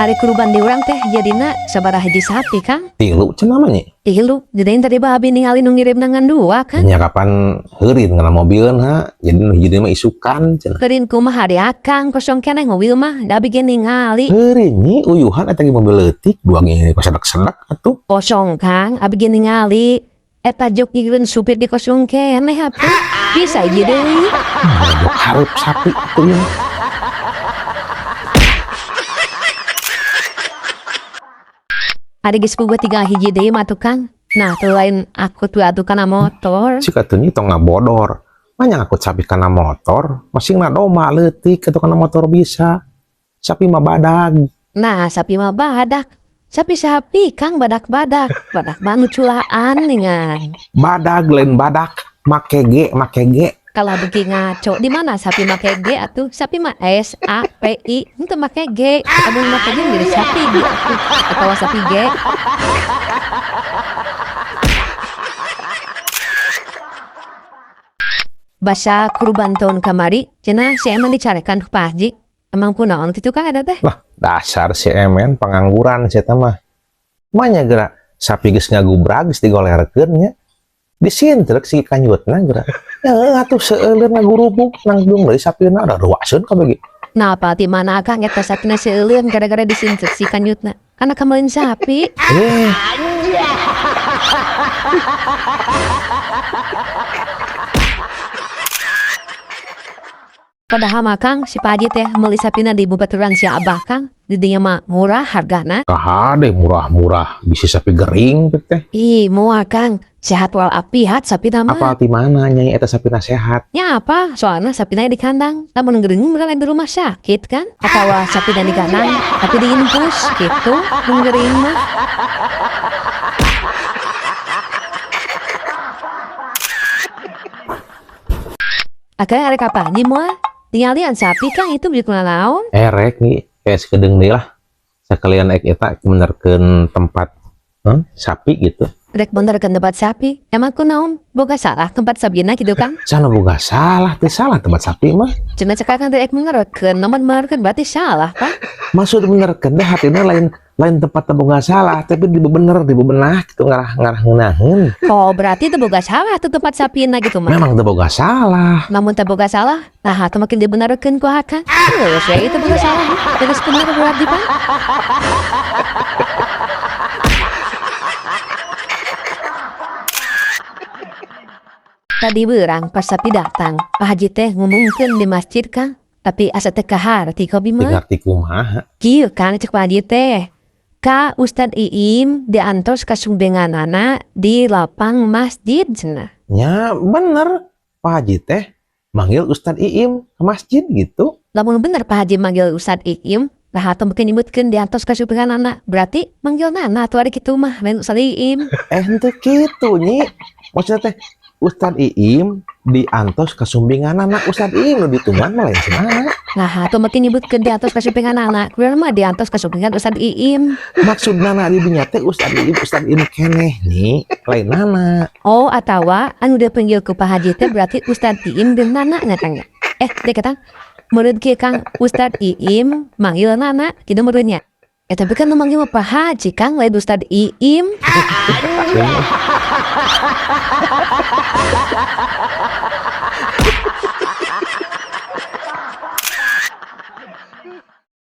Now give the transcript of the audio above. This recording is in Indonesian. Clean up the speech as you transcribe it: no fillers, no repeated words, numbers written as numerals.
Ari kuruban di urang teh jadina sabaraha hiji sapi Kang. 3 cenah mah nya. 3 jadi tadi babi ningali nu ngirim nangan 2 kan. Nya kapan heureun ngana mobileun ha. Jadi nu hiji mah isukan cenah. Kerin kumaha hari akang kosong keneh mobil mah da bikin ningali. Heureun nyi uyuhan eta ge mobil leutik 2 ge kasedak-sedak atuh. Kosong Kang abi bikin ningali. Eta jok ngigreun supir di kosong keneh apa. Bisa ieu deui. Hareup sapi atuh ya. Ada geus boga 3 hiji deui mah tukang. Nah, tuh lain aku tuh atuh kana motor. Si katunya tong ngabodor. Manya aku sapi kana motor, masing na domba leutik atuh kana motor bisa. Sapi mah badag. Nah, sapi mah badak. Sapi Kang badak-badak. Badak mah nu culaan ningan. Badag lain badak, make ge. Kalau beki ngaco, di mana sapi make G atuh? Sapi mah SAPI, henteu make G. Amun make G jadi sapi G atuh. Atawa sapi G. Basa kurban tahun kamari, cenah si emang dicarekan ku Pak Haji. Emang kunaon kitu Kang ada teh? Lah, dasar si emen pengangguran si eta mah. Manya geura sapi geus ngagubrag geus digolerkeun nya. Disintrek si kanyutna geura. Ya atuh seuleur ngagurubuk nanggung deui sapina ada ruaseun ka bagi. Nah, apa ti mana Kang eta sapina seuleun gara-gara disintrek si kanyutna. Kana kamelin sapi. Padahal mah Kang si Pak Haji teh meuli sapina di bubaturan si Abah Kang. Di dinya mah murah hargana. Kahade murah-murah bisi sapi gering teh. Ih, moal Kang. Sehat walafiat sapina mah. Apa ti mana nyai eta sapina sehat? Ya apa? Soalnya sapina di kandang. Lamun geureung lain di rumah sakit kan? Atawa sapina di kandang tapi di infus gitu. Mun geureung mah. Akhirnya ada kapan di moal? Tinggalin sapi Kang itu beli kuna naon? Erek nih kayak sekedeng deui lah. Sakalian ek eta benerkeun tempat sapi gitu. Rek bener ke tempat sapi. Emang kunaon? Boga salah tempat sabina gitu Kang? Sana boga salah, teh salah tempat sapi mah. Cenah cekak Kang rek mengerekeun, namun mengerekeun berarti salah Pak. Maksud benerkeun deh hatina lain tempat teu boga salah, tapi dibebener dibebenah gitu ngarah ngeunaheun. Oh, berarti teu boga salah tuh tempat sapina gitu mah. Memang teu boga salah. Namun teu boga salah, nah teu makin dibenerkeun ku Kang. Geus we teu boga salah. Terus bener berarti Pak. Tadi berang pas sapi datang, Pak Haji teh ngomongkeun di masjid Kang. Tapi asa teh kahar ti kobi mah. Ngarti kumaha? Kieu Kang cek Pak Haji teh. Ka Ustad Iim diantos ka sumbenganana di lapang masjid cenah. Ya bener, Pak Haji teh manggil Ustad Iim ke masjid gitu. Lamun bener Pak Haji manggil Ustad Iim, lah atuh mungkin nyebutkeun diantos ka sumbenganana. Berarti manggil nana atuh ari kitu mah lain Ustad Iim. Henteu kitu nyi. Maksudnya teh Ustad Iim diantos kasumbingan anak Ustad Iim nu ditunggan mah lain cenah. Nah, atuh mungkin nyebutkeun diantos ka sumbengan anak. Kumaha mah diantos ka sumbengan Ustad Iim. Maksudna na di dinya teh Ustad Iim keneh nih, lain nana. Oh, atawa anu udah panggil ku Pak Haji teh berarti Ustad Iim jeung nana ngatangnya. Dek kata menurut kieu Kang Ustad Iim manggil nana kitu menurutnya. Tapi kan nu manggil mah Pak Haji Kang lain Ustad Iim.